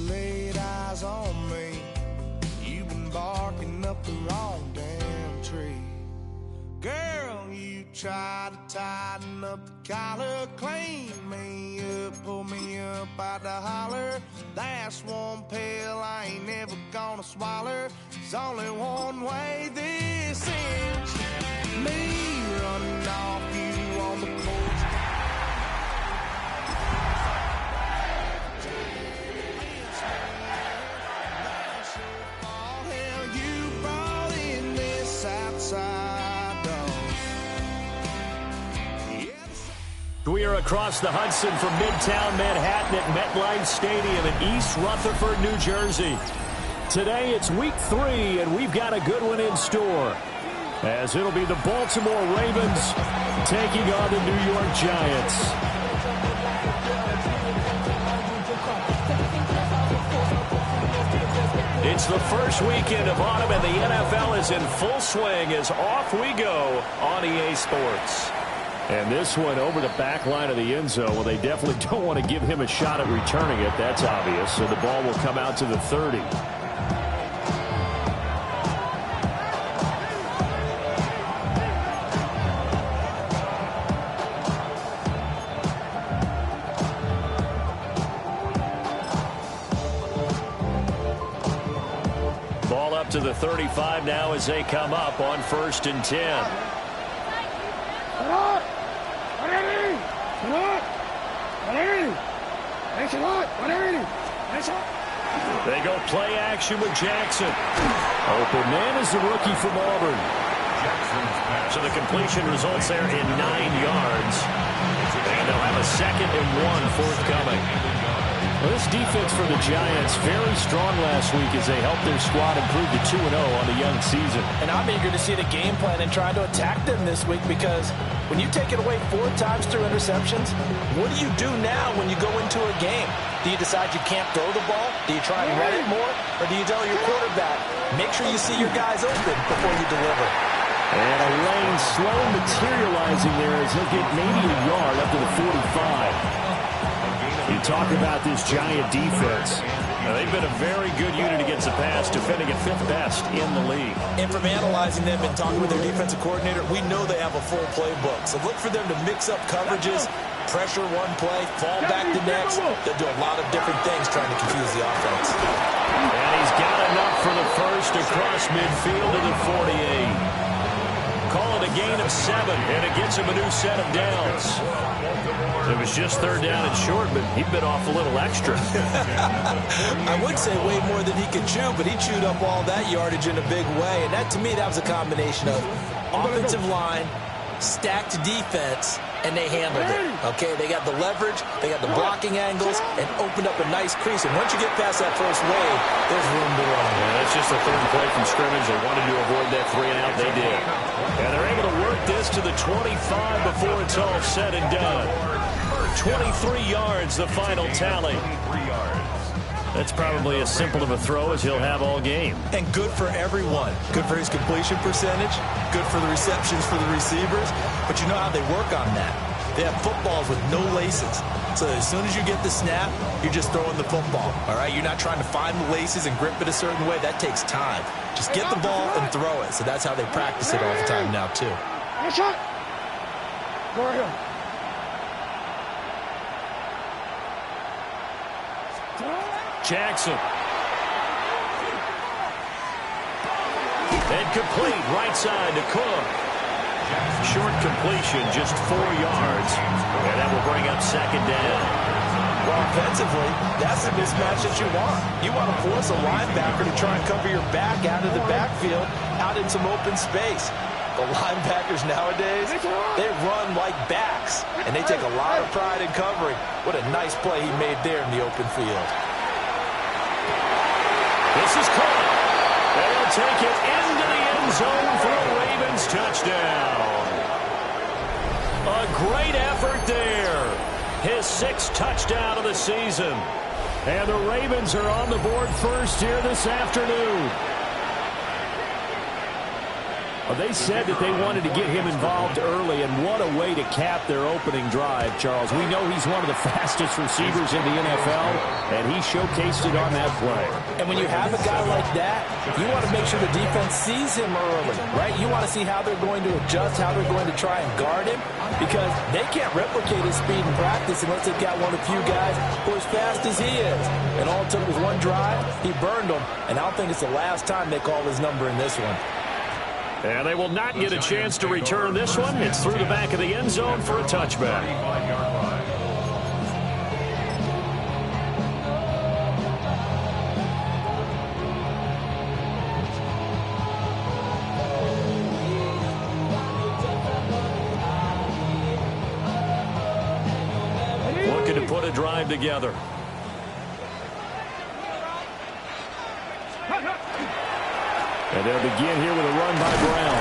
laid eyes on me. You've been barking up the wrong damn tree. Girl, you try to tighten up the collar, clean me up, pull me up out the holler. That's one pill I ain't never gonna swallow. There's only one way this ends. Me running off you on the coast. Hell, you brought in this outside dog. We are across the Hudson from Midtown Manhattan at MetLife Stadium in East Rutherford, New Jersey. Today it's week 3, and we've got a good one in store, as it'll be the Baltimore Ravens taking on the New York Giants. It's the first weekend of autumn, and the NFL is in full swing as off we go on EA Sports. And this one over the back line of the end zone. Well, they definitely don't want to give him a shot at returning it. That's obvious. So the ball will come out to the 30. Ball up to the 35 now as they come up on 1st and 10. They go play action with Jackson. Open man is the rookie from Auburn. So the completion results there in 9 yards. And they'll have a 2nd and 1 forthcoming. Well, this defense for the Giants very strong last week as they helped their squad improve to 2-0 on the young season. And I'm eager to see the game plan and try to attack them this week, because when you take it away 4 times through interceptions, what do you do now when you go into a game? Do you decide you can't throw the ball? Do you try and run it more? Or do you tell your quarterback, make sure you see your guys open before you deliver? And a lane slow materializing there as he'll get maybe a yard up to the 45. You talk about this Giant defense. Now, they've been a very good unit against the pass, defending at 5th best in the league. And from analyzing them and talking with their defensive coordinator, we know they have a full playbook. So look for them to mix up coverages, pressure one play, fall back the next. They'll do a lot of different things trying to confuse the offense. And he's got enough for the first across midfield to the 48. Call it a gain of 7, and it gets him a new set of downs. It was just 3rd down and short, but he bit off a little extra. I would say way more than he could chew, but he chewed up all that yardage in a big way. And that, to me, that was a combination of offensive line, stacked defense, and they handled it. Okay, they got the leverage, they got the blocking angles, and opened up a nice crease. And once you get past that first wave, there's room to run. Yeah, that's just the 3rd play from scrimmage. They wanted to avoid that 3-and-out. They did. And they're able to work this to the 25 before it's all said and done. 23 yards, the final tally. That's probably as simple of a throw as he'll have all game. And good for everyone. Good for his completion percentage. Good for the receptions for the receivers. But you know how they work on that. They have footballs with no laces. So as soon as you get the snap, you're just throwing the football. All right? You're not trying to find the laces and grip it a certain way. That takes time. Just get the ball and throw it. So that's how they practice it all the time now, too. Go ahead. Jackson. And complete right side to Cook. Short completion, just 4 yards. And that will bring up 2nd down. Well, offensively, that's the mismatch that you want. You want to force a linebacker to try and cover your back out of the backfield, out in some open space. The linebackers nowadays, they run like backs, and they take a lot of pride in covering. What a nice play he made there in the open field. This is caught. They'll take it into the end zone for a Ravens touchdown. A great effort there. His 6th touchdown of the season. And the Ravens are on the board first here this afternoon. Well, they said that they wanted to get him involved early, and what a way to cap their opening drive, Charles. We know he's one of the fastest receivers in the NFL, and he showcased it on that play. And when you have a guy like that, you want to make sure the defense sees him early, right? You want to see how they're going to adjust, how they're going to try and guard him, because they can't replicate his speed in practice unless they've got one of the few guys who are as fast as he is. And all it took was one drive, he burned them, and I don't think it's the last time they call his number in this one. And they will not get a chance to return this one. It's through the back of the end zone for a touchback. Looking to put a drive together. And they'll begin here with a run by Brown.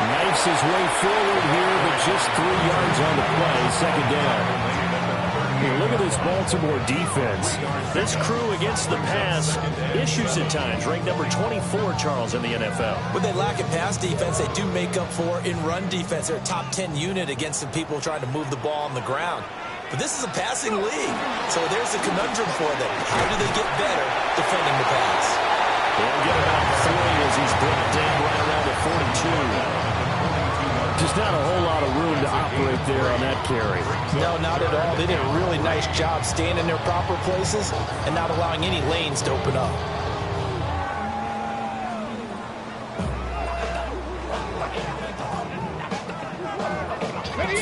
Knifes his way forward here, but just 3 yards on the play. Second down. Hey, look at this Baltimore defense. This crew against the pass, issues at times. Ranked number 24, Charles, in the NFL. When they lack in pass defense, they do make up for in run defense. They're a top 10 unit against some people trying to move the ball on the ground. But this is a passing league, so there's a conundrum for them. How do they get better defending the pass? He'll get about 3 as he's brought down right around the 42. Just not a whole lot of room to operate there on that carry. No, not at all. They did a really nice job staying in their proper places and not allowing any lanes to open up.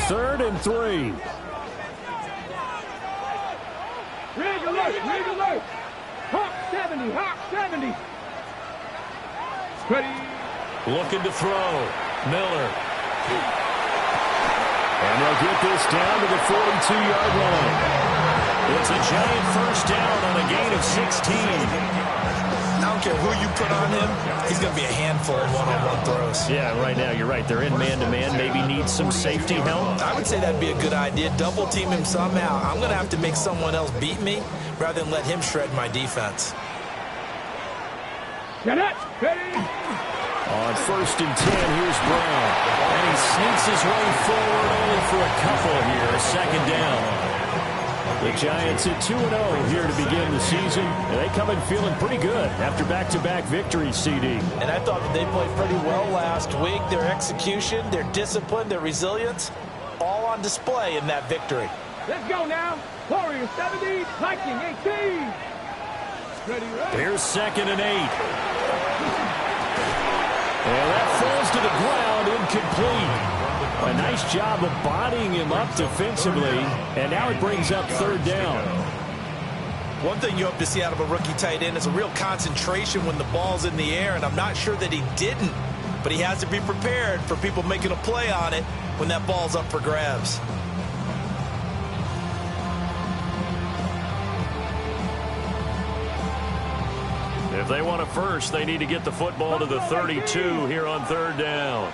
Third and 3. Rig alert! Hawk 70, Hawk 70! Ready. Looking to throw. Miller. And they'll get this down to the 42-yard line. It's a giant first down on a gain of 16. I don't care who you put on him, he's going to be a handful in one-on-one throws. Yeah, right now, you're right. They're in man-to-man. Maybe need some safety help. I would say that'd be a good idea. Double team him somehow. I'm going to have to make someone else beat me rather than let him shred my defense. Get it! Ready! On first and 10, here's Brown. And he sneaks his way forward only for a couple here. A second down. The Giants at 2-0 here to begin the season. And they come in feeling pretty good after back-to-back victories, CD. And I thought that they played pretty well last week. Their execution, their discipline, their resilience, all on display in that victory. Let's go now. Warriors 70, Viking 18. Ready. Here's second and 8. And that falls to the ground, incomplete. A nice job of bodying him up defensively, and now it brings up third down. One thing you hope to see out of a rookie tight end is a real concentration when the ball's in the air, and I'm not sure that he didn't, but he has to be prepared for people making a play on it when that ball's up for grabs. If they want a first, they need to get the football to the 32 here on third down.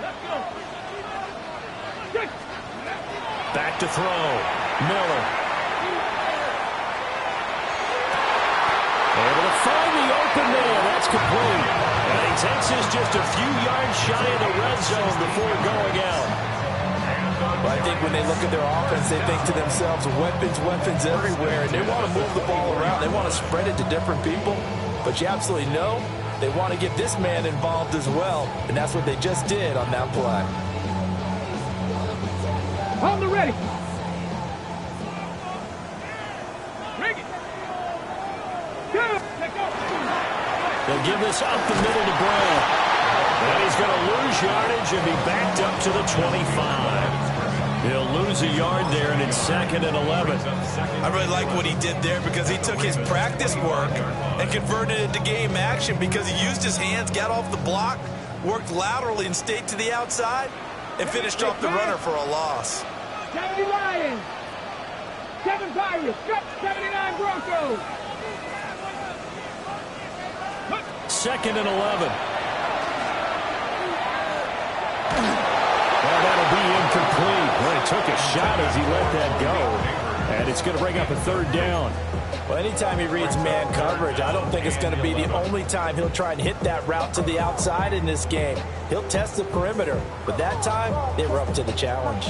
Back to throw. Miller. Able to find the open man. That's complete. And he takes us just a few yards shy of the red zone before going out. Well, I think when they look at their offense, they think to themselves, weapons everywhere, and they want to move the ball around. They want to spread it to different people. But you absolutely know they want to get this man involved as well, and that's what they just did on that play. On the ready. Rig it. Go. They'll give this up the middle to Brown. And he's going to lose yardage and be backed up to the 25. He'll lose a yard there, and it's second and 11. I really like what he did there because he took his practice work and converted it to game action because he used his hands, got off the block, worked laterally and stayed to the outside, and finished off the runner for a loss. 70 Lions. 7 Pirates. 79 Broncos. Second and 11. Well, that'll be incomplete. Well, he took a shot as he let that go. And it's going to bring up a third down. Well, anytime he reads man coverage, I don't think it's going to be the only time he'll try and hit that route to the outside in this game. He'll test the perimeter, but that time, they were up to the challenge.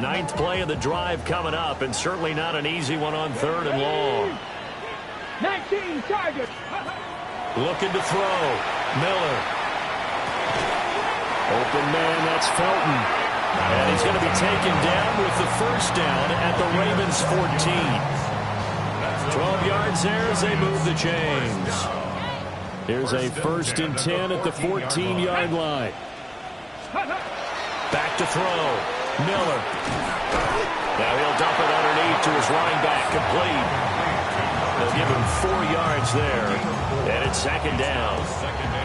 Ninth play of the drive coming up, and certainly not an easy one on third and long. 19 targets. Looking to throw. Miller. Open man, that's Felton. And he's going to be taken down with the first down at the Ravens 14. 12 yards there as they move the chains. Here's a 1st and 10 at the 14-yard line. Back to throw. Miller. Now he'll dump it underneath to his running back, complete. They'll give him 4 yards there, and it's 2nd down.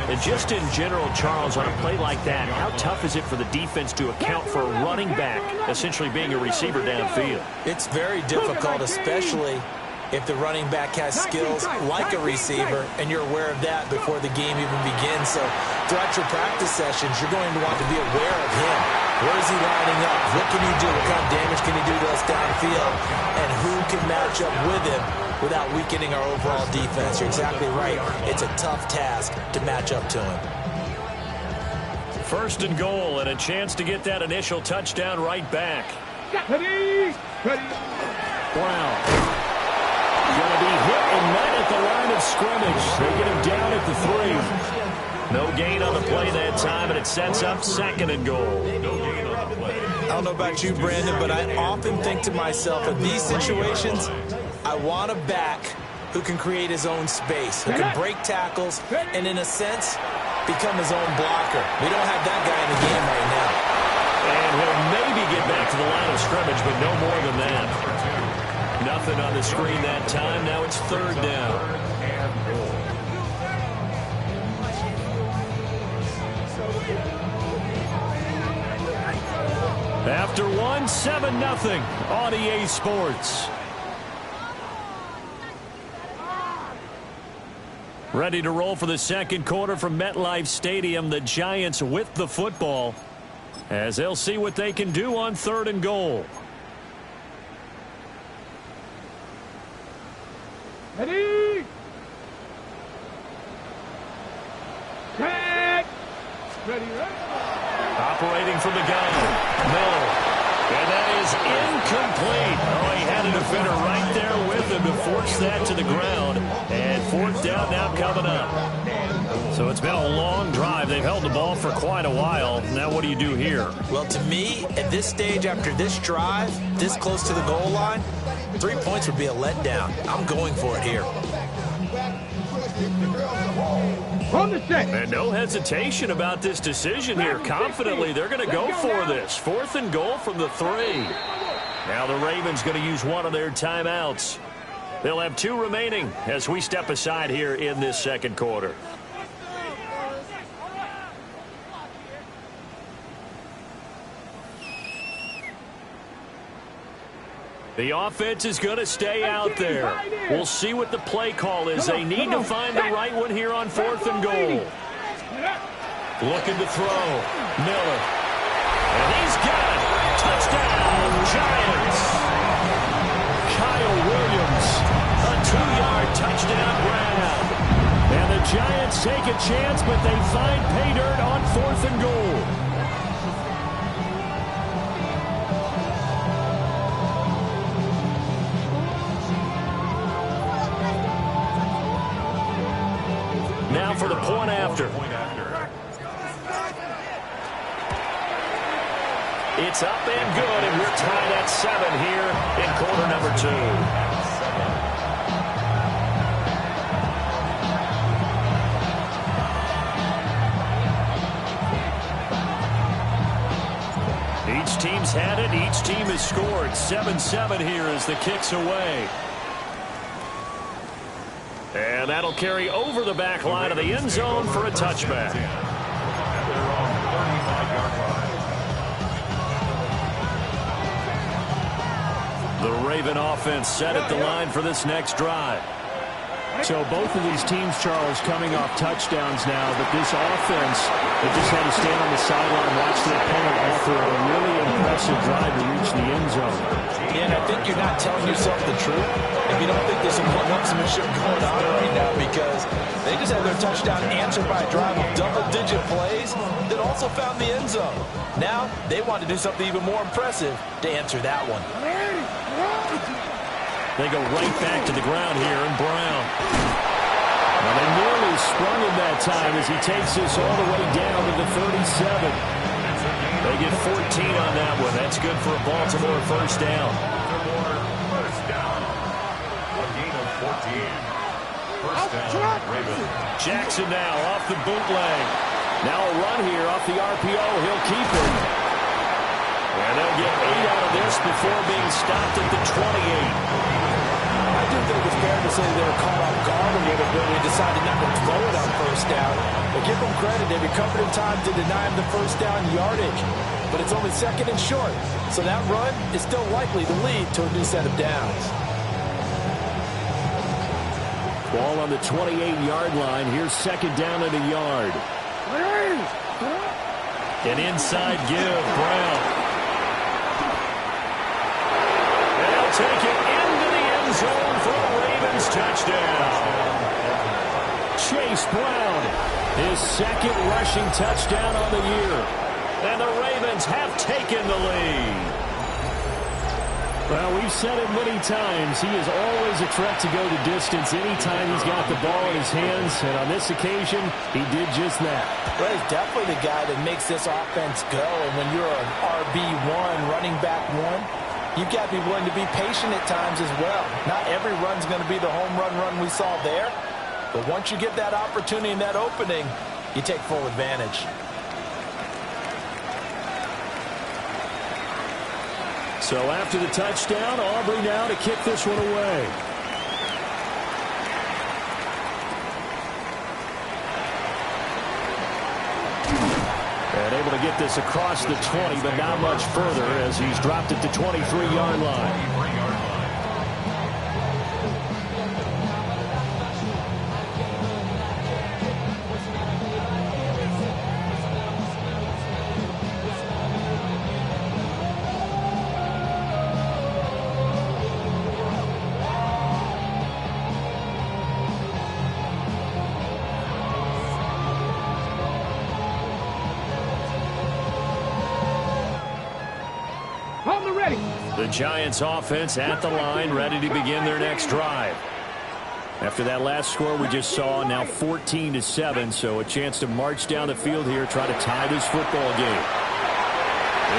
And just in general, Charles, on a play like that, how tough is it for the defense to account for a running back essentially being a receiver downfield? It's very difficult, especially if the running back has skills like a receiver, and you're aware of that before the game even begins. So throughout your practice sessions, you're going to want to be aware of him. Where is he lining up? What can he do? What kind of damage can he do to us downfield? And who can match up with him without weakening our overall defense? You're exactly right. It's a tough task to match up to him. 1st and goal, and a chance to get that initial touchdown right back. Brown. Going to be hit and met at the line of scrimmage. They get him down at the 3. No gain on the play that time, and it sets up 2nd and goal. I don't know about you, Brandon, but I often think to myself, in these situations, I want a back who can create his own space, who can break tackles, and in a sense, become his own blocker. We don't have that guy in the game right now. And he'll maybe get back to the line of scrimmage, but no more than that. Nothing on the screen that time. Now it's 3rd down. After 1, 7-0 on EA Sports. Ready to roll for the 2nd quarter from MetLife Stadium. The Giants with the football as they'll see what they can do on 3rd and goal. Ready? Set. Ready, ready. Operating from the gun. Miller. And that is incomplete. Oh, he had a defender right there with him to force that to the ground. And 4th down now coming up. So it's been a long drive. They've held the ball for quite a while. Now what do you do here? Well, to me, at this stage, after this drive, this close to the goal line, 3 points would be a letdown. I'm going for it here. And no hesitation about this decision here. Confidently, they're going to go for this. 4th and goal from the 3. Now the Ravens going to use one of their timeouts. They'll have 2 remaining as we step aside here in this 2nd quarter. The offense is going to stay out there. We'll see what the play call is. They need to find the right one here on 4th and goal. Looking to throw. Miller. And he's got it. Touchdown, Giants. Kyle Williams. A 2-yard touchdown grab. And the Giants take a chance, but they find pay dirt on 4th and goal. Now for the point after. It's up and good, and we're tied at 7 here in quarter number 2. Each team's had it. Each team has scored. 7-7 here as the kick's away. And that'll carry over the back line of the end zone for a touchback. The Raven offense set at the line for this next drive. So both of these teams, Charles, coming off touchdowns now, but this offense, they just had to stand on the sideline and watch their opponent offer a really impressive drive to reach the end zone. Yeah, and I think you're not telling yourself the truth if you don't think there's some one-upsmanship going on right now, because they just had their touchdown answered by a drive of double-digit plays that also found the end zone. Now, they want to do something even more impressive to answer that one. They go right back to the ground here, and Brown. Well, they nearly sprung him that time as he takes this all the way down to the 37. They get 14 on that one. That's good for a Baltimore first down. First down. A gain of 14. First down, Ravens. Jackson now off the bootleg. Now a run here off the RPO. He'll keep it. And they'll get 8 out of this before being stopped at the 28. I do think it's fair to say they were caught off guard a little bit when they decided not to throw it on first down. But give them credit. They recovered in time to deny him the first down yardage. But it's only second and short. So that run is still likely to lead to a new set of downs. Ball on the 28-yard line. Here's second down and a yard. An inside give, Brown. And he'll take it into the end zone for a Ravens touchdown. Chase Brown, his second rushing touchdown on the year. And the Ravens have taken the lead. Well, we've said it many times. He is always a threat to go the distance anytime he's got the ball in his hands. And on this occasion, he did just that. Well, he's definitely the guy that makes this offense go. And when you're an RB1, running back one, you've got to be willing to be patient at times as well. Not every run's going to be the home run we saw there. But once you get that opportunity and that opening, you take full advantage. So after the touchdown, Aubrey now to kick this one away. And able to get this across the 20, but not much further as he's dropped it to 23-yard line. The Giants offense at the line, ready to begin their next drive. After that last score we just saw, now 14-7, so a chance to march down the field here, try to tie this football game.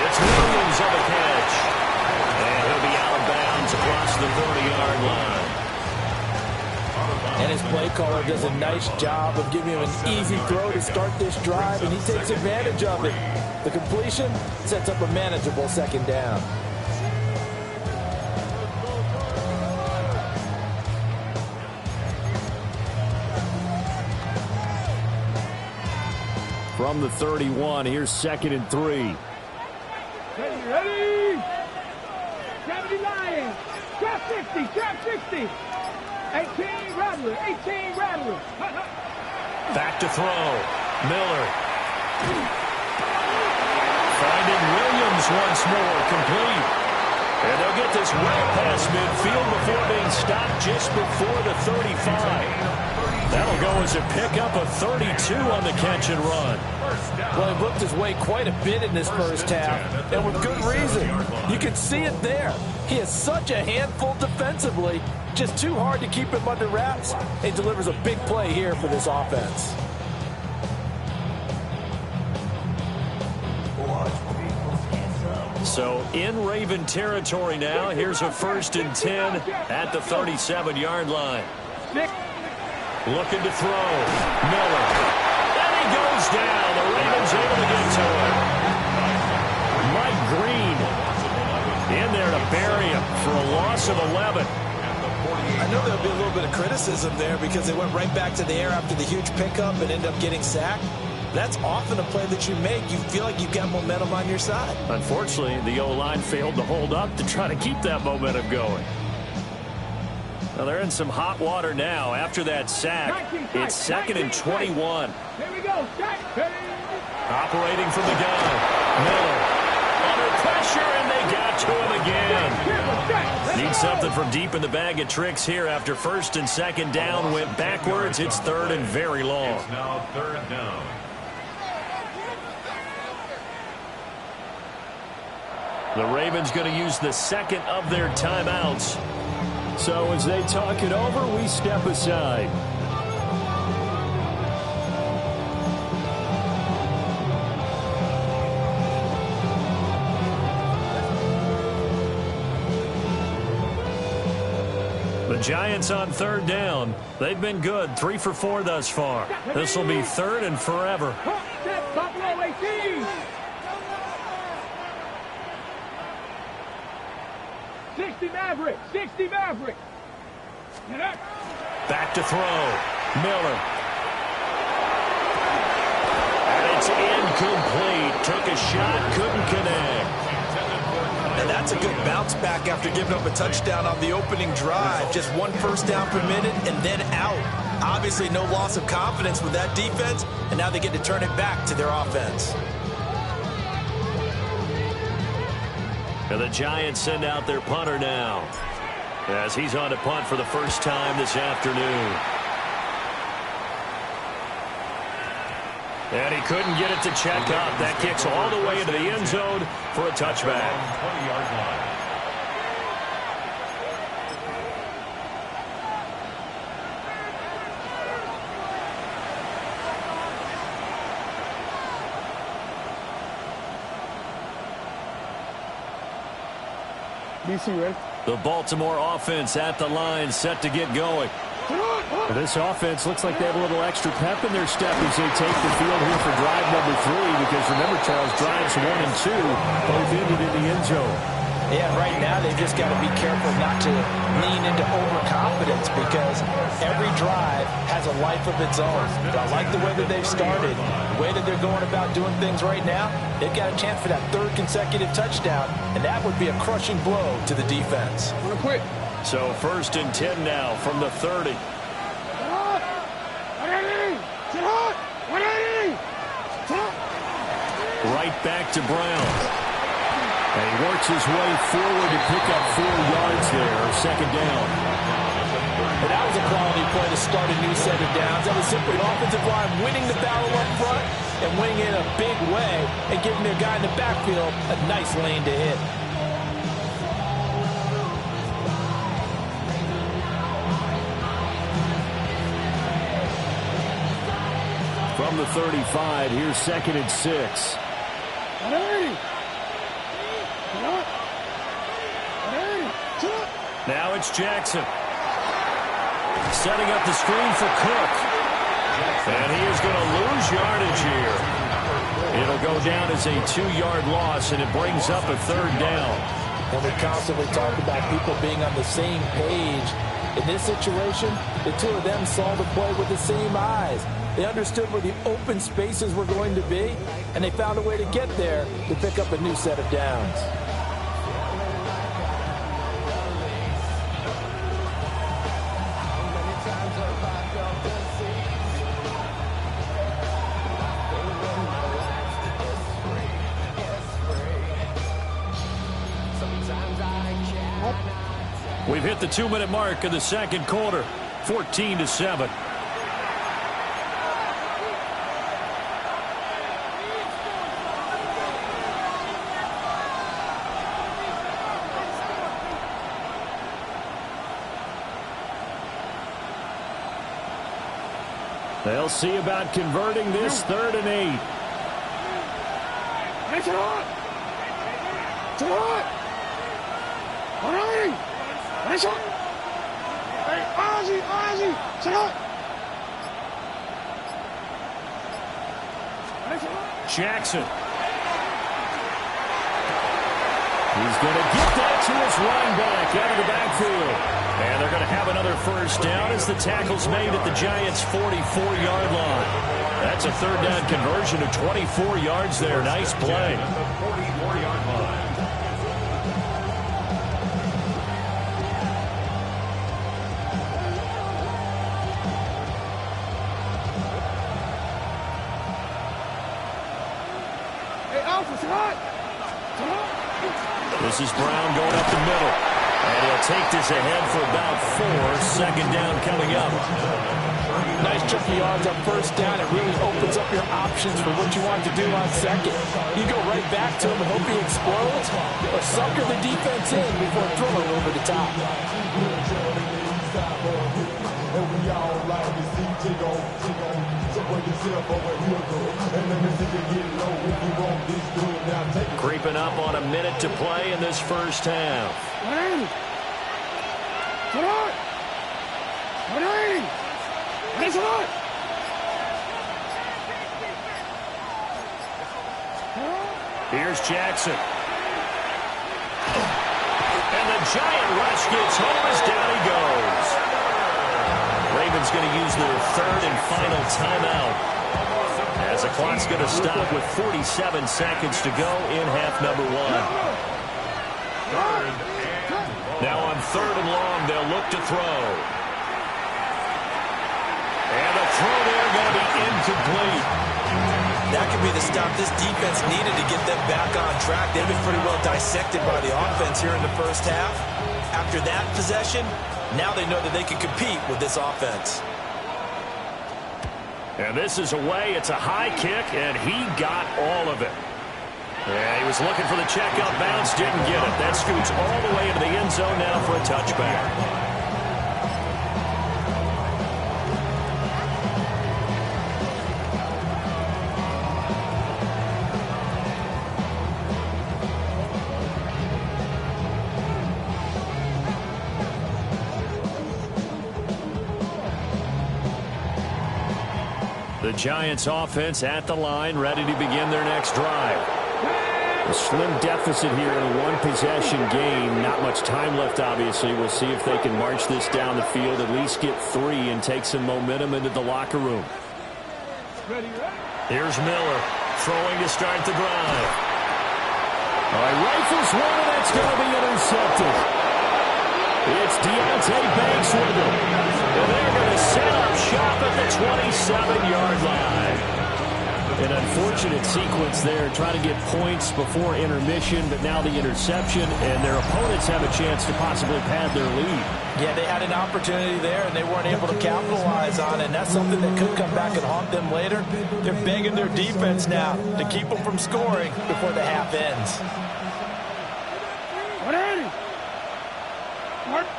It's Williams on the catch. And he'll be out of bounds across the 30-yard line. And his play caller does a nice job of giving him an easy throw to start this drive, and he takes advantage of it. The completion sets up a manageable second down. From the 31, here's second and 3. Ready? 70 Lions. Trap 60. Trap 60. 18 Rattler. 18 Rattler. Back to throw. Miller. Finding Williams once more. Complete. And they'll get this way past midfield before being stopped just before the 35. That'll go as a pickup of 32 on the catch and run. Well, he looked his way quite a bit in this first half, and with good reason. You can see it there. He is such a handful defensively, just too hard to keep him under wraps. He delivers a big play here for this offense. So in Raven territory now, here's a 1st and 10 at the 37-yard line. Looking to throw. Miller. And he goes down. The Ravens able to get to him. Mike Green in there to bury him for a loss of 11. I know there'll be a little bit of criticism there because they went right back to the air after the huge pickup and ended up getting sacked. That's often a play that you make. You feel like you've got momentum on your side. Unfortunately, the O-line failed to hold up to try to keep that momentum going. Well, they're in some hot water now. After that sack, it's 2nd and 21. Here we go. Operating from the gun. Miller. Under pressure, and they got to him again. Need something from deep in the bag of tricks here after 1st and 2nd down went backwards. It's 3rd and very long. It's now 3rd down. The Ravens going to use the 2nd of their timeouts. So as they talk it over, we step aside. The Giants on 3rd down. They've been good, 3 for 4 thus far. This will be 3rd and forever. Buffalo 18. 60 Maverick. 60 Maverick. Back to throw. Miller. And it's incomplete. Took a shot, couldn't connect. And that's a good bounce back after giving up a touchdown on the opening drive. Just 1 first down permitted and then out. Obviously no loss of confidence with that defense, and now they get to turn it back to their offense. And the Giants send out their punter now, as he's on to punt for the first time this afternoon. And he couldn't get it to check up. That kicks all the way into the end zone for a touchback. 20-yard line. DC ready? The Baltimore offense at the line, set to get going. This offense looks like they have a little extra pep in their step as they take the field here for drive number 3, because remember, Charles, drives 1 and 2 both ended in the end zone. Yeah, right now they've just got to be careful not to lean into overconfidence, because every drive has a life of its own. But I like the way that they've started, the way that they're going about doing things right now. They've got a chance for that 3rd consecutive touchdown, and that would be a crushing blow to the defense. So 1st and 10 now from the 30. Right back to Brown. And he works his way forward to pick up 4 yards there, 2nd down. And that was a quality play to start a new set of downs. That was simply an offensive line winning the battle up front and winning it in a big way and giving their guy in the backfield a nice lane to hit. From the 35, here's 2nd and 6. Now it's Jackson. Setting up the screen for Cook. And he is going to lose yardage here. It'll go down as a 2-yard loss, and it brings up a 3rd down. And we constantly talk about people being on the same page. In this situation, the two of them saw the play with the same eyes. They understood where the open spaces were going to be, and they found a way to get there to pick up a new set of downs. We've hit the 2-minute mark of the 2nd quarter, 14-7. They'll see about converting this 3rd and 8. Jackson. He's going to get that to his running back out of the backfield. And they're going to have another first down as the tackle's made at the Giants' 44-yard line. That's a 3rd down conversion of 24 yards there. Nice play. The 44-yard line. This is Brown going up the middle. And he'll take this ahead for about 4. Second down coming up. Nice chunk of yards on first down. It really opens up your options for what you want to do on second. You go right back to him and hope he explodes, or sucker the defense in before throwing over the top. Creeping up on a minute to play in this first half. Here's Jackson. And the giant rush gets home as down he goes. Ravens going to use their third and final timeout, as the clock's going to stop with 47 seconds to go in half number 1. Now on third and long, they'll look to throw. And the throw there going to be incomplete. That could be the stop this defense needed to get them back on track. They've been pretty well dissected by the offense here in the first half. After that possession, now they know that they can compete with this offense. And this is away. It's a high kick, and he got all of it. Yeah, he was looking for the checkout bounce, didn't get it. That scoots all the way into the end zone now for a touchback. The Giants offense at the line, ready to begin their next drive. A slim deficit here in a one-possession game. Not much time left, obviously. We'll see if they can march this down the field, at least get 3 and take some momentum into the locker room. Here's Miller throwing to start the drive. All right, rifles one, and that's going to be intercepted. It's Deontay Banks with him. And they're going to set up shop at the 27-yard line. An unfortunate sequence there, trying to get points before intermission, but now the interception, and their opponents have a chance to possibly pad their lead. Yeah, they had an opportunity there, and they weren't able to capitalize on it, and that's something that could come back and haunt them later. They're begging their defense now to keep them from scoring before the half ends.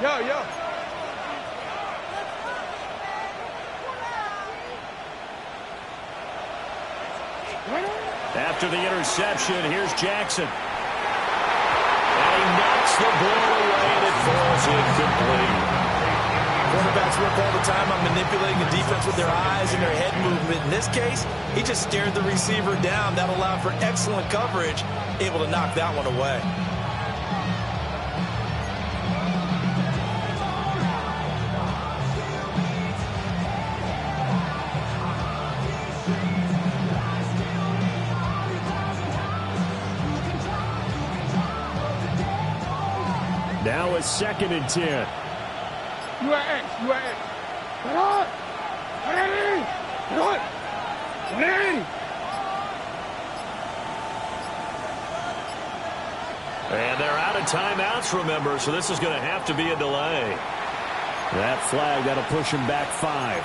Yeah. After the interception, here's Jackson. And he knocks the ball away, and it falls incomplete. Quarterbacks work all the time on manipulating the defense with their eyes and their head movement. In this case, he just stared the receiver down. That allowed for excellent coverage, able to knock that one away. Now it's 2nd and 10. You are X. Come on. And they're out of timeouts, remember, so this is going to have to be a delay. That flag, that'll push him back 5.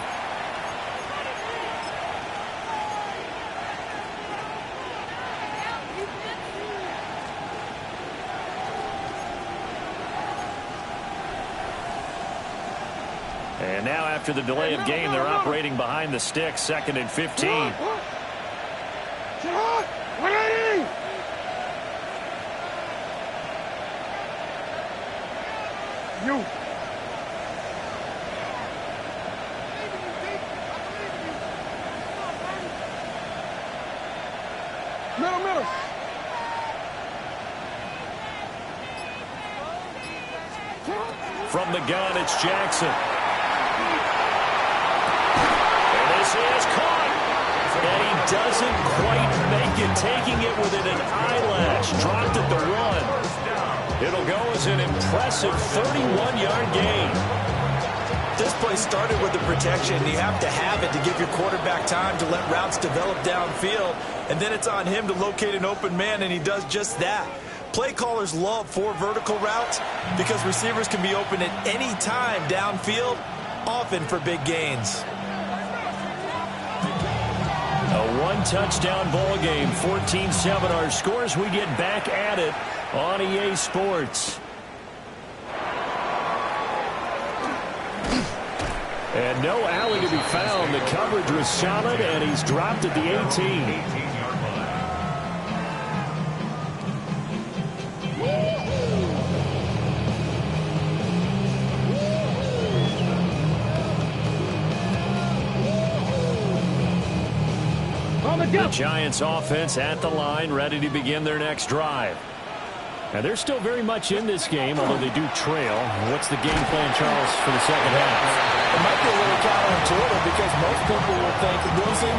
And now after the delay of game, they're operating behind the stick, 2nd and 15. You. Middle. From the gun, it's Jackson. And this is caught. And he doesn't quite make it, taking it within an eyelash. Dropped at the 1. It'll go as an impressive 31-yard gain. This play started with the protection. You have to have it to give your quarterback time to let routes develop downfield. and then it's on him to locate an open man, and he does just that. Play callers love 4 vertical routes because receivers can be open at any time downfield, often for big gains. A one-touchdown ball game, 14-7 our scores. We get back at it on EA Sports. And no alley to be found. The coverage was solid, and he's dropped at the 18. The Giants offense at the line, ready to begin their next drive. And they're still very much in this game, although they do trail. What's the game plan, Charles, for the second half? It might be a little counterintuitive because most people will think losing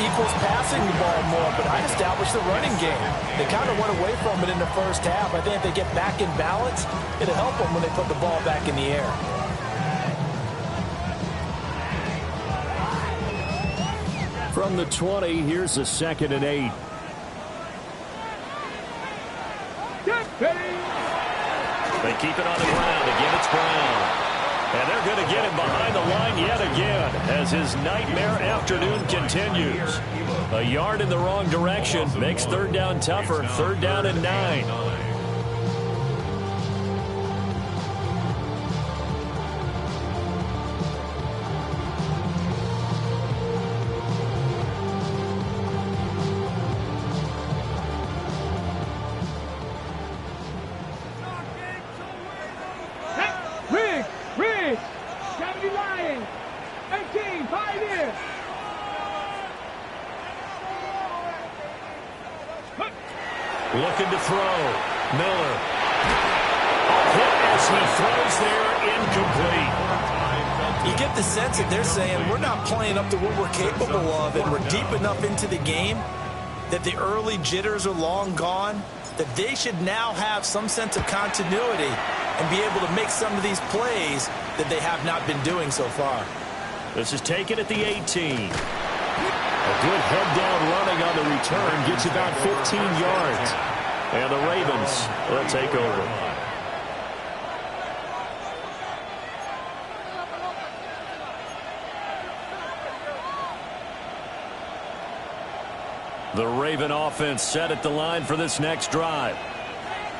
equals passing the ball more, but I established the running game. They kind of went away from it in the first half. I think if they get back in balance, it'll help them when they put the ball back in the air. From the 20, here's a 2nd and 8. They keep it on the ground. Again, it's Brown. And they're going to get him behind the line yet again as his nightmare afternoon continues. A yard in the wrong direction makes 3rd down tougher. 3rd down and 9. Looking to throw. Miller. A hit as he throws there, incomplete. You get the sense that they're saying we're not playing up to what we're capable of, and we're deep enough into the game that the early jitters are long gone, that they should now have some sense of continuity and be able to make some of these plays that they have not been doing so far. This is taken at the 18. A good head-down running on the return gets about 15 yards. And the Ravens will take over. The Raven offense set at the line for this next drive.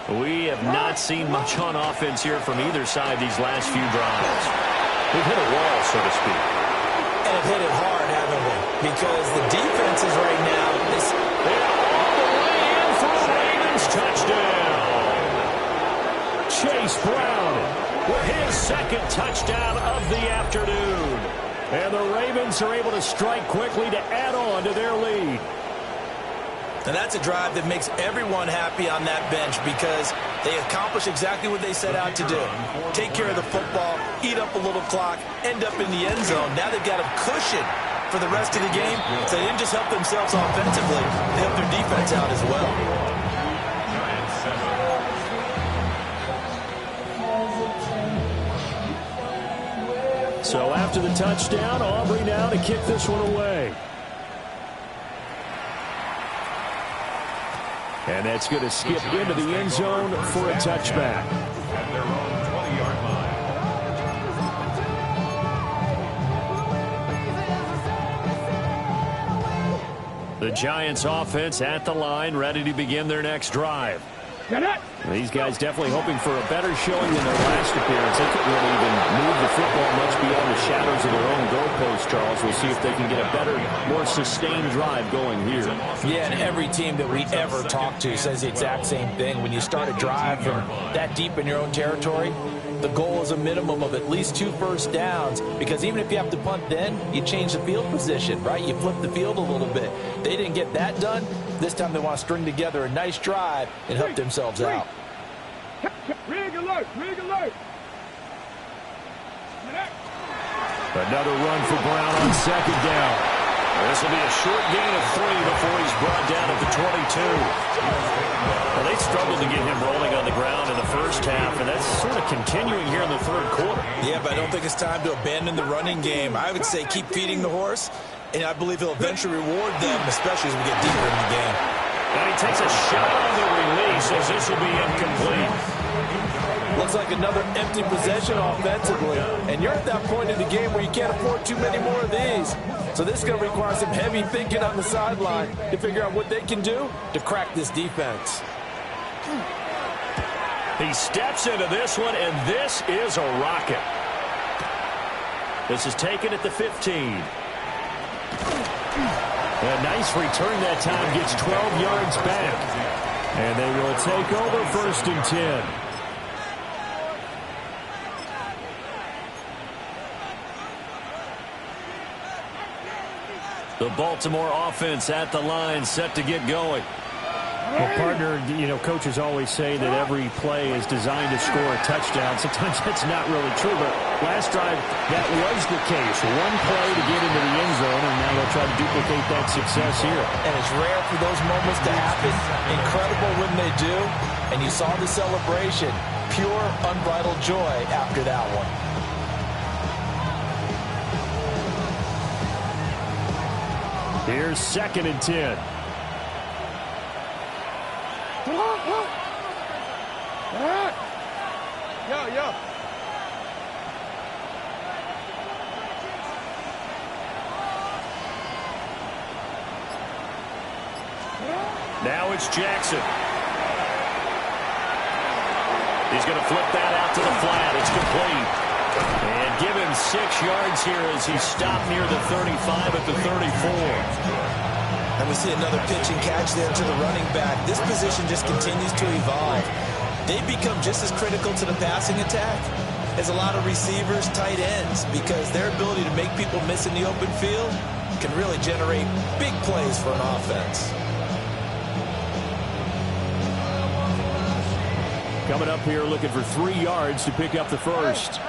We have not seen much on offense here from either side these last few drives. We've hit a wall, so to speak. And have hit it hard, haven't we? Because the defenses right now, they're all the way in for a Ravens touchdown. Chase Brown with his 2nd touchdown of the afternoon. And the Ravens are able to strike quickly to add on to their lead. And that's a drive that makes everyone happy on that bench because they accomplish exactly what they set out to do. Take care of the football, eat up a little clock, end up in the end zone. Now they've got a cushion for the rest of the game. So they didn't just help themselves offensively, they helped their defense out as well. So after the touchdown, Aubrey now to kick this one away. And that's going to skip into the end zone for a touchback. At their own 20-yard line. The Giants offense at the line, ready to begin their next drive. These guys definitely hoping for a better showing than their last appearance. They couldn't really even move the football much beyond the shadows of their own goalpost, Charles. We'll see if they can get a better, more sustained drive going here. Yeah, and every team that we ever talk to says the exact same thing. When you start a drive from that deep in your own territory, the goal is a minimum of at least 2 first downs, because even if you have to punt then, you change the field position, right? You flip the field a little bit. They didn't get that done. This time they want to string together a nice drive and help themselves out. Rig alert! Rig alert! Another run for Brown on 2nd down. This will be a short gain of 3 before he's brought down at the 22. Well, they struggled to get him rolling on the ground in the first half, and that's sort of continuing here in the 3rd quarter. Yeah, but I don't think it's time to abandon the running game. I would say keep feeding the horse And I believe he'll eventually reward them, especially as we get deeper in the game. And he takes a shot on the release as this will be incomplete. Looks like another empty possession offensively. And you're at that point in the game where you can't afford too many more of these. So this is going to require some heavy thinking on the sideline to figure out what they can do to crack this defense. He steps into this one, and this is a rocket. This is taken at the 15. A nice return that time, gets 12 yards back. And they will take over 1st and 10. The Baltimore offense at the line, set to get going. Well, partner, you know, coaches always say that every play is designed to score a touchdown. Sometimes that's not really true, but last drive, that was the case. One play to get into the end zone, and now they'll try to duplicate that success here. And it's rare for those moments to happen. Incredible when they do. And you saw the celebration. Pure, unbridled joy after that one. Here's 2nd and 10. Yo. Now it's Jackson. He's going to flip that out to the flat. It's complete. And give him 6 yards here as he stopped near the 35 at the 34. And we see another pitch and catch there to the running back. This position just continues to evolve. They become just as critical to the passing attack as a lot of receivers, tight ends, because their ability to make people miss in the open field can really generate big plays for an offense. Coming up here looking for 3 yards to pick up the first.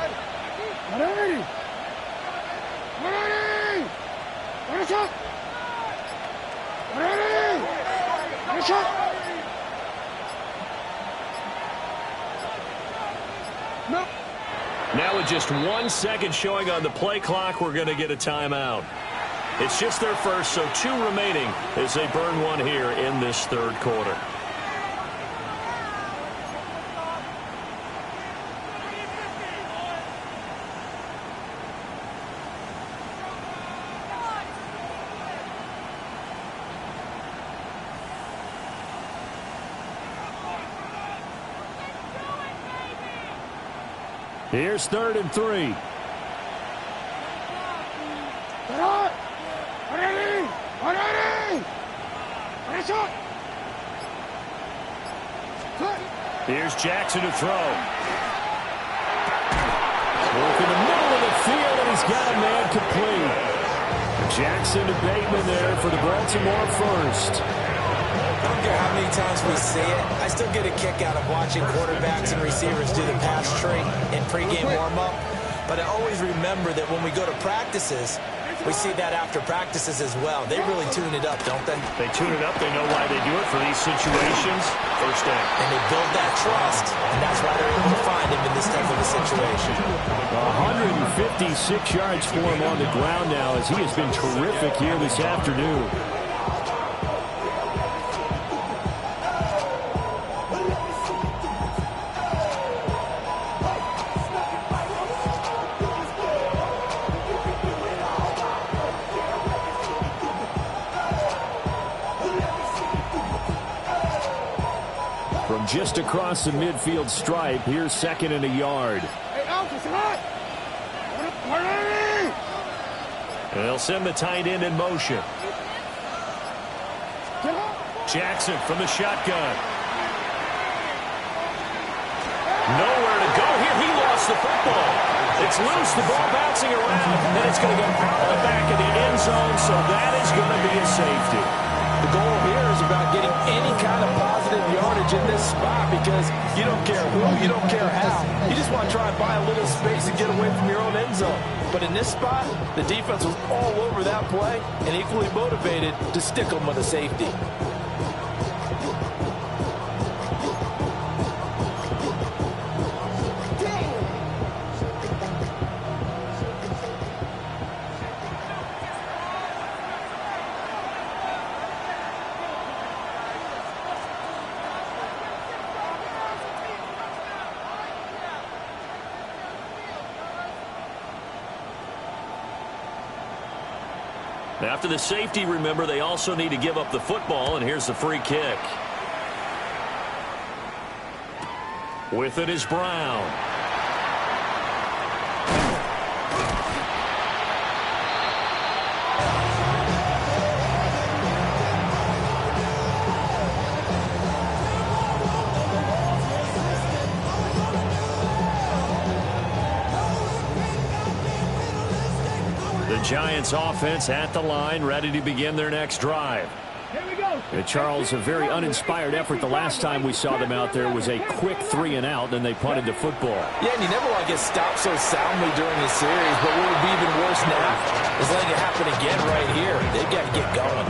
Now with just 1 second showing on the play clock, we're going to get a timeout. It's just their first, so 2 remaining as they burn one here in this 3rd quarter. Here's 3rd and 3. Here's Jackson to throw. Work in the middle of the field, and he's got a man complete. Jackson to Bateman there for the Baltimore first. I don't care how many times we see it, I still get a kick out of watching quarterbacks and receivers do the pass tree in pregame warm-up. But I always remember that when we go to practices, we see that after practices as well. They really tune it up, don't they? They tune it up. They know why they do it for these situations. First down. And they build that trust, and that's why they're able to find him in this type of a situation. 156 yards for him on the ground now as he has been terrific here this afternoon. Just across the midfield stripe. Here's 2nd and a yard. They'll send the tight end in motion. Jackson from the shotgun. Nowhere to go here. He lost the football. It's loose. The ball bouncing around. And it's going to go out the back of the end zone, so that is going to be a safety. The goal here is about getting any kind of positive yardage in this spot because you don't care who, you don't care how. You just want to try and buy a little space and get away from your own end zone. But in this spot, the defense was all over that play and equally motivated to stick them with a safety. After the safety, remember, they also need to give up the football, and here's the free kick. With it is Brown. The Giants offense at the line, ready to begin their next drive. Charles, a very uninspired effort. The last time we saw them out there was a quick 3-and-out, then they punted the football. Yeah, and you never want to get stopped so soundly during the series, but what would be even worse now is letting it happen again right here. They've got to get going.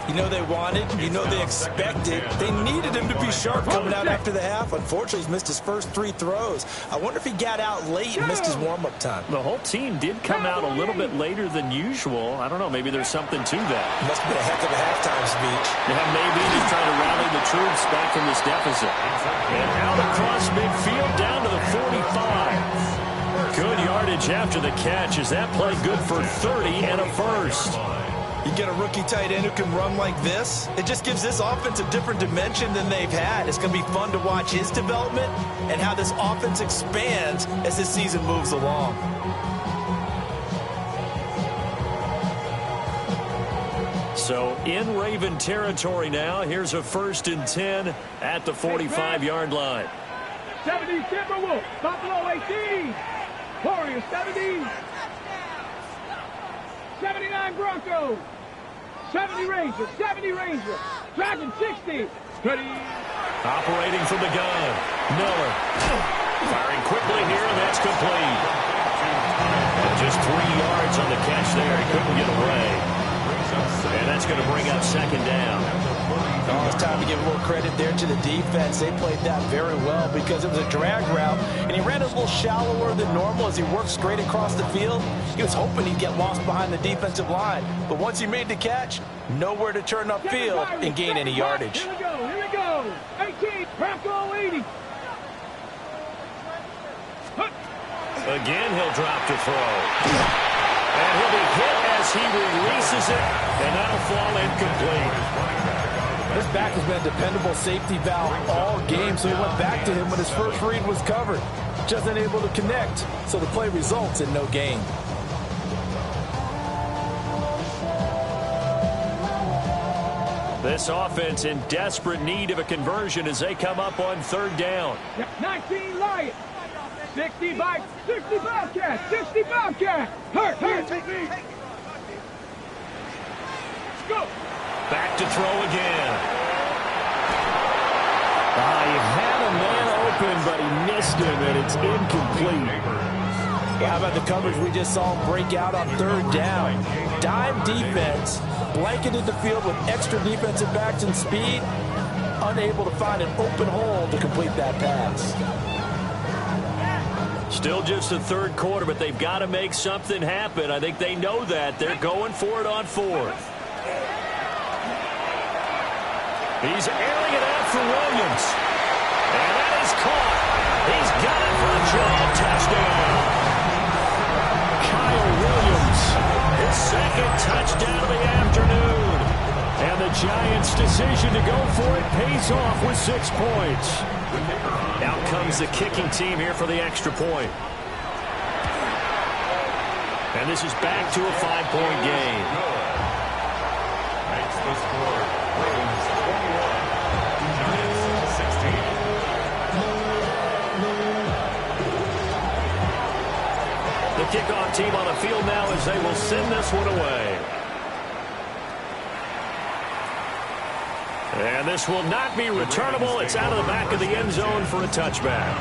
You know they wanted, you know they expected. They needed him to be sharp coming out after the half. Unfortunately, he's missed his first 3 throws. I wonder if he got out late and missed his warm-up time. The whole team did come out a little bit later than usual. I don't know, maybe there's something to that. Must have been a heck of a halftime speech. Yeah, maybe just trying to rally the troops back from this deficit. And out across midfield down to the 45. Good yardage after the catch. Is that play good for 30 and a first? You get a rookie tight end who can run like this, it just gives this offense a different dimension than they've had. It's going to be fun to watch his development and how this offense expands as this season moves along. So in Raven territory now. Here's a 1st and 10 at the 45-yard line. 70 Timberwolves, Buffalo 18, Warriors 70, 79 Broncos, 70 Rangers, Dragon 60, ready. Operating from the gun, Miller. Firing quickly here, and that's complete. And just 3 yards on the catch there. He couldn't get away. And that's going to bring up 2nd down. Oh, it's time to give a little credit there to the defense. They played that very well because it was a drag route, and he ran a little shallower than normal as he worked straight across the field. He was hoping he'd get lost behind the defensive line, but once he made the catch, nowhere to turn upfield and gain any yardage. Here we go, 18, Bronco 80. Again, he'll drop to throw. And he'll be hit as he releases it, and that'll fall incomplete. This back has been a dependable safety valve all game, so he went back to him when his first read was covered. Just unable to connect, so the play results in no gain. This offense in desperate need of a conversion as they come up on 3rd down. 19 Lions, 60 Bobcats, 60 Bobcats. Hurt, take me. Go. Back to throw again. He had a man open, but he missed him, and it's incomplete. Well, how about the coverage we just saw him break out on 3rd down? Dime defense, blanketed the field with extra defensive backs and speed, unable to find an open hole to complete that pass. Still just the 3rd quarter, but they've got to make something happen. I think they know that. They're going for it on 4th. He's airing it out for Williams. And that is caught. He's got it for a giant touchdown. Kyle Williams, His 2nd touchdown of the afternoon. and the Giants' decision to go for it pays off with 6 points. Out comes the kicking team here for the extra point. And this is back to a 5-point game. Makes the score. Ravens 21, Giants 16. The kickoff team on the field now as they will send this one away. And this will not be returnable. It's out of the back of the end zone for a touchback.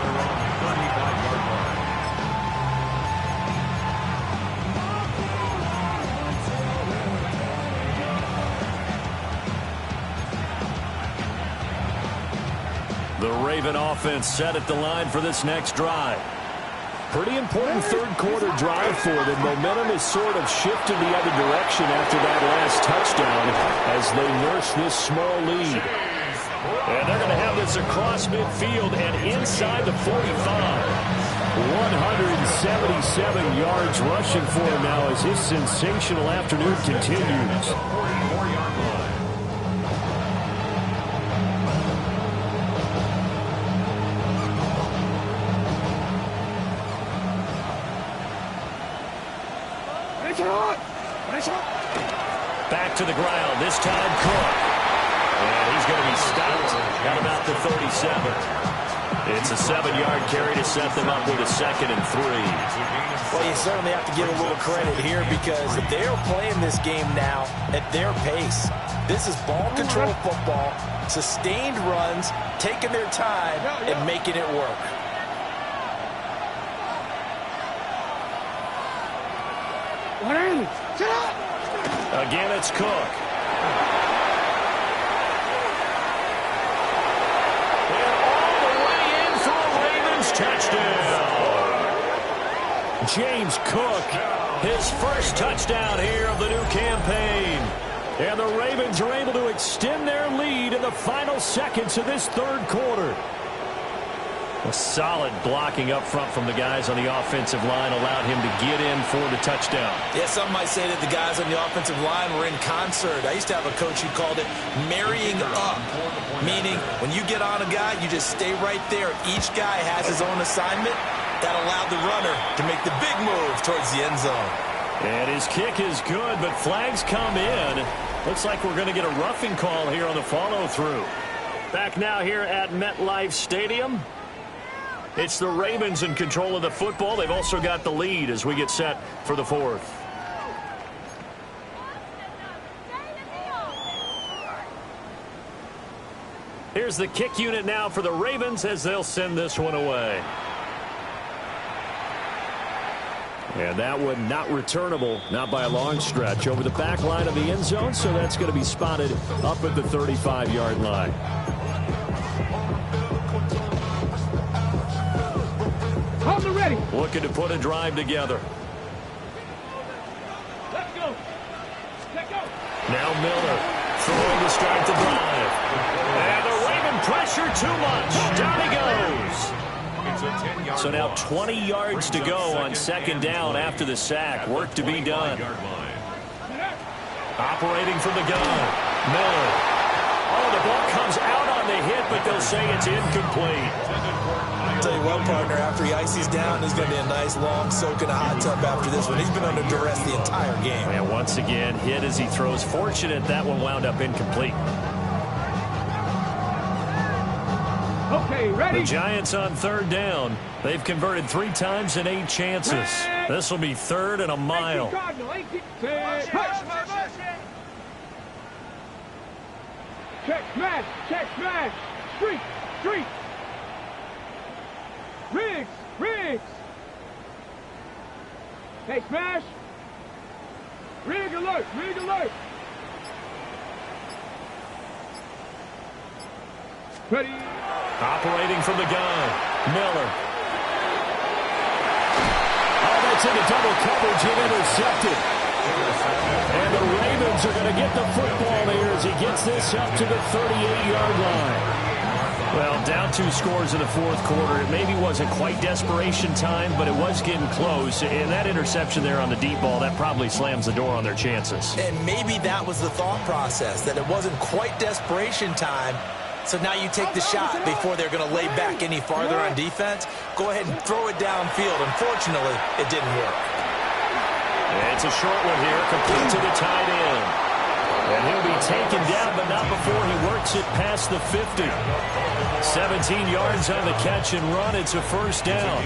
The Raven offense set at the line for this next drive. Pretty important 3rd quarter drive for them. Momentum has sort of shifted the other direction after that last touchdown as they nurse this small lead. And they're going to have this across midfield and inside the 45. 177 yards rushing for him now as his sensational afternoon continues. 44-yard line. Back to the ground, this time Cook. And he's going to be stopped at about the 37. It's a 7-yard carry to set them up with a 2nd and 3. Well, you certainly have to give a little credit here because they're playing this game now at their pace. This is ball control football, sustained runs, taking their time and making it work. Again, it's Cook. And all the way in for a Ravens touchdown. James Cook, his first touchdown here of the new campaign. And the Ravens are able to extend their lead in the final seconds of this 3rd quarter. A solid blocking up front from the guys on the offensive line allowed him to get in for the touchdown. Yeah, some might say that the guys on the offensive line were in concert. I used to have a coach who called it marrying up, meaning when you get on a guy, you just stay right there. Each guy has his own assignment. That allowed the runner to make the big move towards the end zone. And his kick is good, but flags come in. Looks like we're going to get a roughing call here on the follow-through. Back now here at MetLife Stadium. It's the Ravens in control of the football. They've also got the lead as we get set for the 4th. Here's the kick unit now for the Ravens as they'll send this one away. And that one not returnable, not by a long stretch, over the back line of the end zone, so that's going to be spotted up at the 35-yard line. Hold it ready. Looking to put a drive together. Let's go. Let's go. Now Miller throwing to start the drive. And the Raven pressure too much. Down he goes. So now 20 yards to go on 2nd down after the sack. Work to be done. Operating from the gun. Miller. Oh, the ball comes out on the hit, but they'll say it's incomplete. I'll tell you what, partner, after he ices down, he's going to be a nice long soak in a hot tub after this one. He's been under duress the entire game. And once again, hit as he throws. Fortunate that one wound up incomplete. Okay, ready? The Giants on 3rd down. They've converted 3 times in 8 chances. This will be 3rd and a mile. Check, smash, check, smash. Street, street. Riggs, Riggs. Hey, smash. Rig alert, rig alert. Ready. Operating from the gun. Miller. Oh, that's into double coverage and intercepted. And the Ravens are going to get the football here as he gets this up to the 38-yard line. Well, down 2 scores in the 4th quarter. It maybe wasn't quite desperation time, but it was getting close. And that interception there on the deep ball, that probably slams the door on their chances. And maybe that was the thought process, that it wasn't quite desperation time. So now you take the shot before they're going to lay back any farther on defense. Go ahead and throw it downfield. Unfortunately, it didn't work. It's a short one here, complete to the tight end. And he'll be taken down, but not before he works it past the 50. 17 yards on the catch and run. It's a 1st down.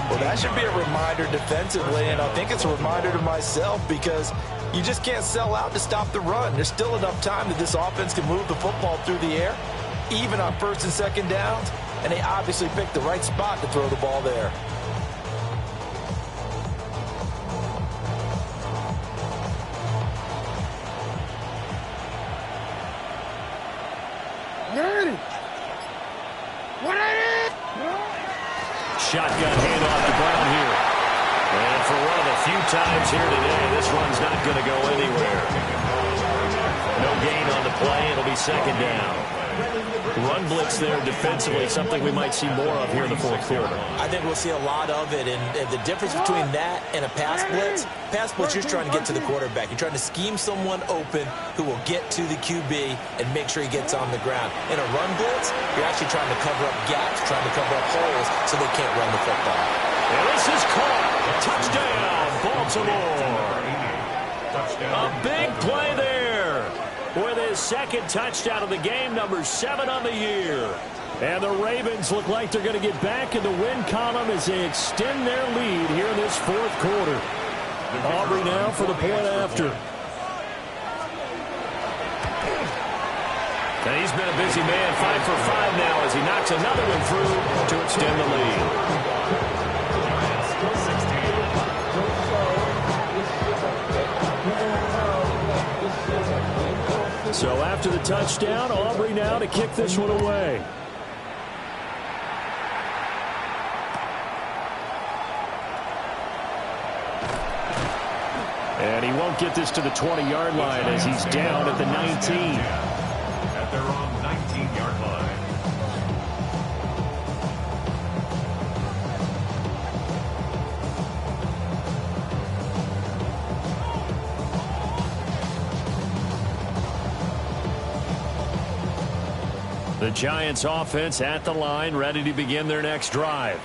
Well, that should be a reminder defensively, and I think it's a reminder to myself because you just can't sell out to stop the run. There's still enough time that this offense can move the football through the air, even on 1st and 2nd downs, and they obviously picked the right spot to throw the ball there. Shotgun handoff to Brown here. And for one of the few times here today, this one's not going to go anywhere. No gain on the play. It'll be 2nd down. Run blitz there defensively, something we might see more of here in the fourth quarter. I think we'll see a lot of it, and the difference between that and a pass blitz, you're trying to get to the quarterback. You're trying to scheme someone open who will get to the QB and make sure he gets on the ground. In a run blitz, you're actually trying to cover up gaps, trying to cover up holes so they can't run the football. And this is caught. Touchdown, Baltimore. A big play there with his second touchdown of the game, number 7 on the year. And the Ravens look like they're going to get back in the win column as they extend their lead here in this fourth quarter. Aubrey now for the point after. And he's been a busy man, 5 for 5 now as he knocks another one through to extend the lead. So after the touchdown, Aubrey now to kick this one away. And he won't get this to the 20-yard line as he's down at the 19. At their own 19-yard line. The Giants offense at the line, ready to begin their next drive.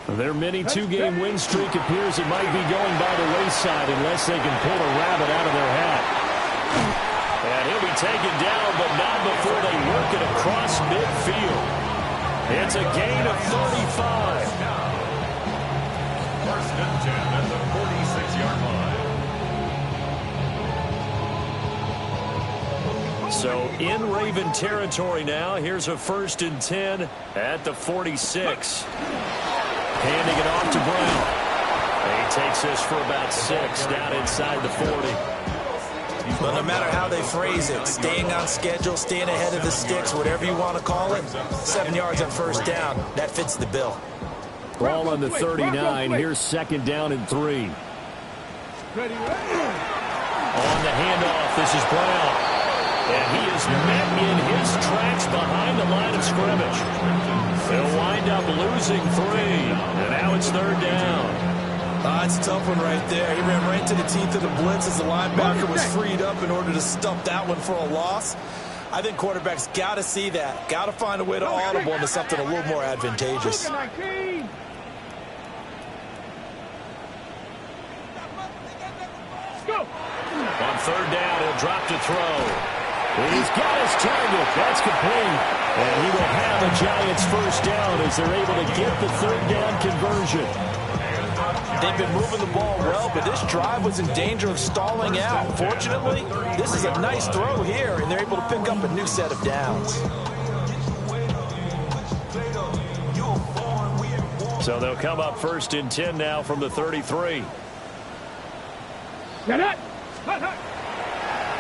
Their mini 2-game win streak appears it might be going by the wayside unless they can pull a rabbit out of their hat. And he'll be taken down, but not before they work it across midfield. It's a gain of 35. First and 10 at the 46-yard line. So in Raven territory now. Here's a 1st and 10 at the 46. Handing it off to Brown. And he takes this for about 6 down inside the 40. But no matter how they phrase it, staying on schedule, staying ahead of the sticks, whatever you want to call it, 7 yards on first down, that fits the bill. Ball on the 39. Here's 2nd down and 3. On the handoff, this is Brown. And he is met in his tracks behind the line of scrimmage. They'll wind up losing 3. And now it's 3rd down. It's a tough one right there. He ran right to the teeth of the blitz as the linebacker was freed up in order to stuff that one for a loss. I think quarterbacks got to see that. Got to find a way to audible into something a little more advantageous. On 3rd down, he'll drop to throw. He's got his target. That's complete. And he will have a Giants first down as they're able to get the 3rd down conversion. They've been moving the ball well, but this drive was in danger of stalling out. Fortunately, this is a nice throw here, and they're able to pick up a new set of downs. So they'll come up 1st and 10 now from the 33.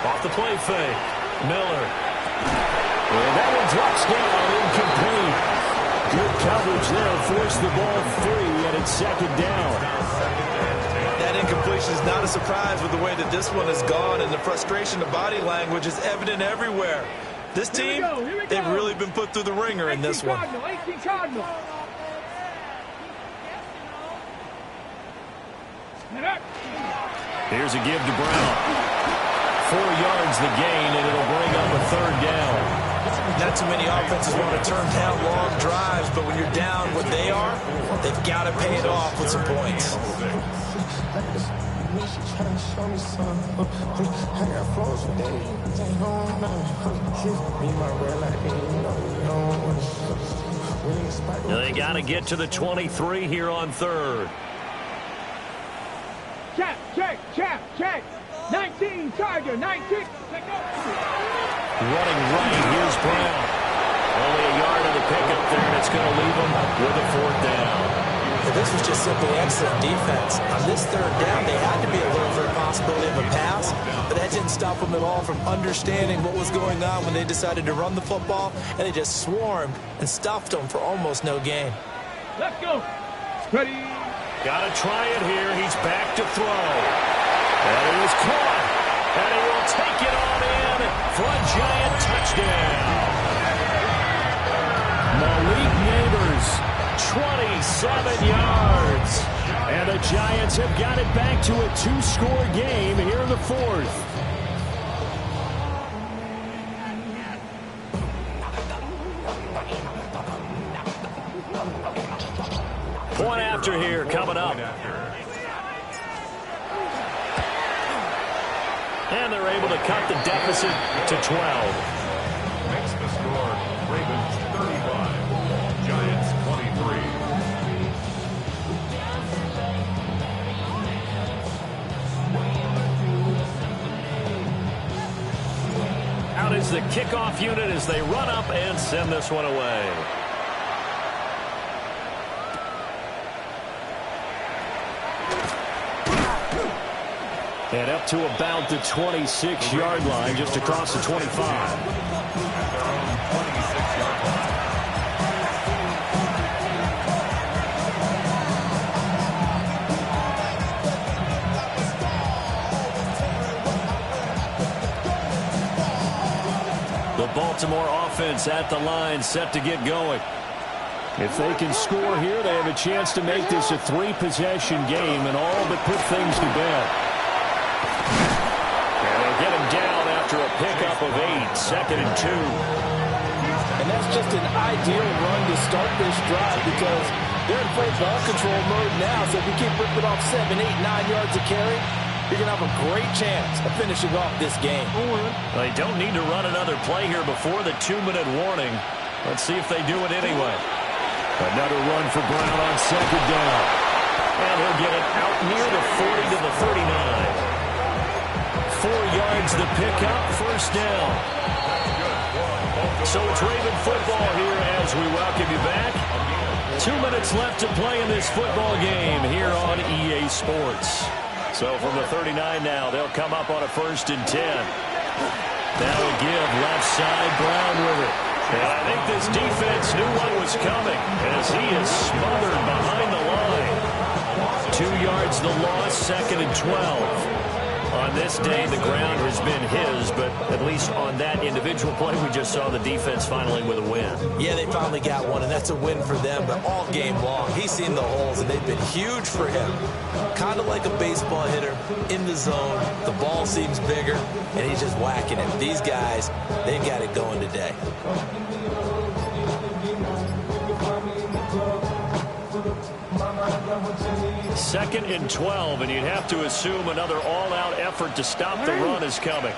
Off the play fake. Miller. And that one drops down, incomplete. Good coverage there, forced the ball free, and it's 2nd down. That incompletion is not a surprise with the way that this one has gone, and the frustration of body language is evident everywhere. This team, they've really been put through the ringer in this one. Here's a give to Brown. 4 yards the gain, and it'll bring up a 3rd down. Not too many offenses want to turn down long drives, but when you're down what they are, they've got to pay it off with some points. They got to get to the 23 here on 3rd. Check. 19, Charger, 19. Running right, here's Brown. Only a yard of the pickup there, and it's going to leave him with a 4th down. This was just simply excellent defense. On this 3rd down, they had to be alert for a possibility of a pass, but that didn't stop them at all from understanding what was going on when they decided to run the football, and they just swarmed and stuffed them for almost no gain. Let's go. Ready. Got to try it here. He's back to throw. And he was caught. And he will take it on in for a Giant touchdown. 7 yards. And the Giants have got it back to a 2-score game here in the fourth. Point after here coming up. And they're able to cut the deficit to 12. Makes the score Ravens 35, Giants 23. Out is the kickoff unit as they run up and send this one away. And up to about the 26-yard line, just across the 25. The Baltimore offense at the line, set to get going. If they can score here, they have a chance to make this a 3-possession game and all but put things to bed. And they'll get him down after a pickup of 8, 2nd and 2. And that's just an ideal run to start this drive because they're in full ball control mode now. So if you keep ripping off 7, 8, 9 yards of carry, you're going to have a great chance of finishing off this game. They don't need to run another play here before the 2-minute warning. Let's see if they do it anyway. Another run for Brown on 2nd down. And he'll get it out near the 40 to the 39. 4 yards the pickup, 1st down. So it's Raven football here as we welcome you back. 2 minutes left to play in this football game here on EA Sports. So from the 39 now, they'll come up on a 1st and 10. Now a give, left side, Brown with it. And I think this defense knew what was coming as he is smothered behind the line. 2 yards the loss, 2nd and 12. On this day, the ground has been his, but at least on that individual play, we just saw the defense finally with a win. Yeah, they finally got one, and that's a win for them, but all game long, he's seen the holes, and they've been huge for him. Kind of like a baseball hitter in the zone. The ball seems bigger, and he's just whacking it. These guys, they've got it going today. Second and 12, and you'd have to assume another all-out effort to stop the run is coming.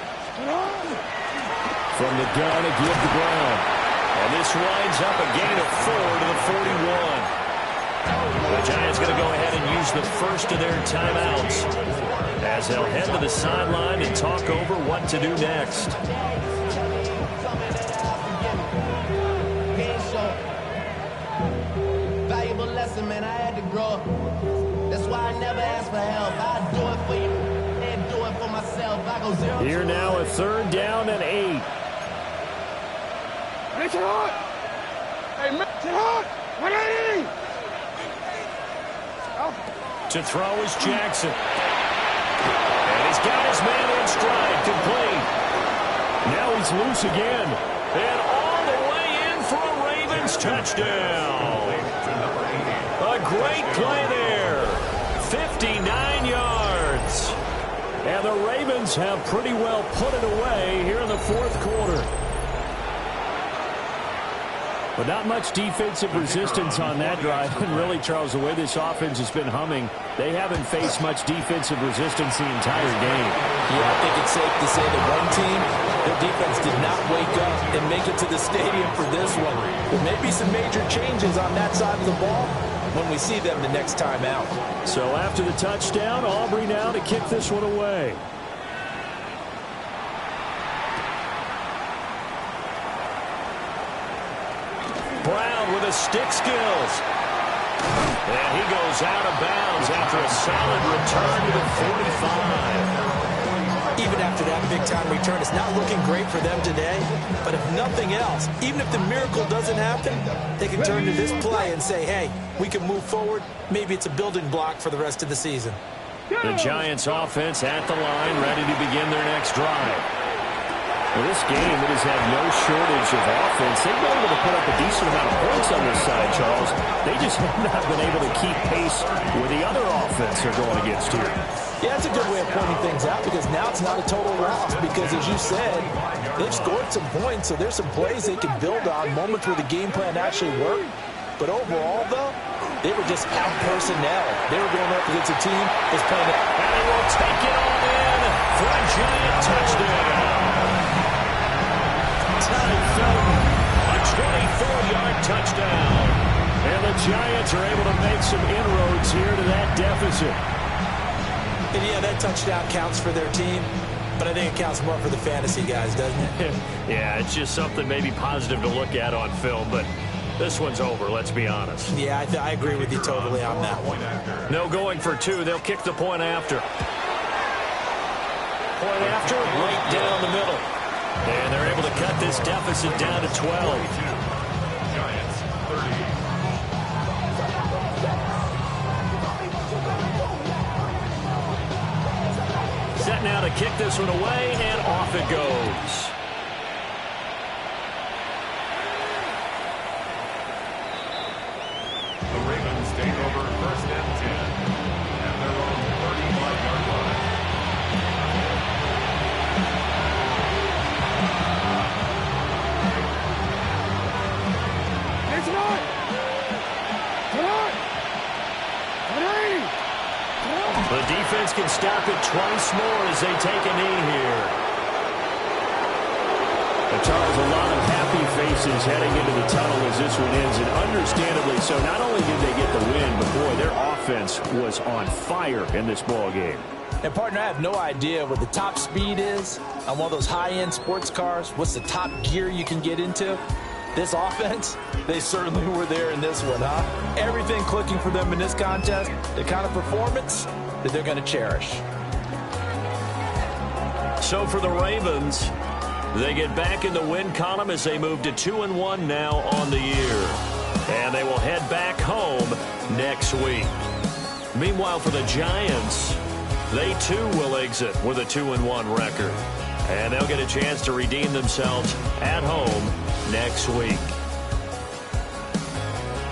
From the gun, a give to Brown. And this winds up a gain of 4 to the 41. The Giants going to go ahead and use the first of their timeouts as they'll head to the sideline and talk over what to do next. Valuable lesson, man. I had to grow up. That's why I never ask for help. I do it for you and do it for myself. I go 0. Here now a 3rd down and 8. Make it hot! Hey, make it hot! 180! To throw is Jackson. And he's got his man in stride, complete. Now he's loose again. And all the way in for a Ravens touchdown. A great play there. 59 yards. And the Ravens have pretty well put it away here in the 4th quarter. But not much defensive resistance on that drive. And really, Charles, the way this offense has been humming, they haven't faced much defensive resistance the entire game. Yeah, I think it's safe to say that one team, their defense did not wake up and make it to the stadium for this one. There may be some major changes on that side of the ball when we see them the next time out. So after the touchdown, Aubrey now to kick this one away. Brown with his stick skills. And he goes out of bounds after a solid return to the 45. Even after that big-time return, it's not looking great for them today. But if nothing else, even if the miracle doesn't happen, they can turn to this play and say, hey, we can move forward. Maybe it's a building block for the rest of the season. The Giants offense at the line, ready to begin their next drive. Well, this game, it has had no shortage of offense. They've been able to put up a decent amount of points on this side, Charles. They just have not been able to keep pace with the other offense they're going against here. Yeah, that's a good way of pointing things out because now it's not a total loss because, as you said, they've scored some points, so there's some plays they can build on, moments where the game plan actually worked. But overall, though, they were just out personnel. They were going up against a team that's playing it. And he will take it on in for a giant touchdown. Ty Felton, a 24-yard touchdown. And the Giants are able to make some inroads here to that deficit. And yeah, that touchdown counts for their team, but I think it counts more for the fantasy guys, doesn't it? Yeah, it's just something maybe positive to look at on film, but this one's over, let's be honest. Yeah, I agree with you totally on that one. No going for two. They'll kick the point after. Point after, right down the middle. And they're able to cut this deficit down to 12. Giants 30. Set now to kick this one away, and off it goes. The Ravens take over 1st and 10 at their own 35-yard line. It's not. Come on. The defense can stop it twice more as they take a knee here. But Charles, a lot of happy faces heading into the tunnel as this one ends, and understandably so. Not only did they get the win, but boy, their offense was on fire in this ball game. And, partner, I have no idea what the top speed is on one of those high-end sports cars. What's the top gear you can get into? This offense, they certainly were there in this one, huh? Everything clicking for them in this contest, the kind of performance that they're going to cherish. So for the Ravens, they get back in the win column as they move to 2-1 now on the year. And they will head back home next week. Meanwhile, for the Giants, they too will exit with a 2-1 record. And they'll get a chance to redeem themselves at home next week.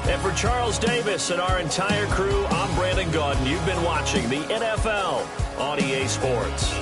And for Charles Davis and our entire crew, I'm Brandon Gaudin. You've been watching the NFL on EA Sports.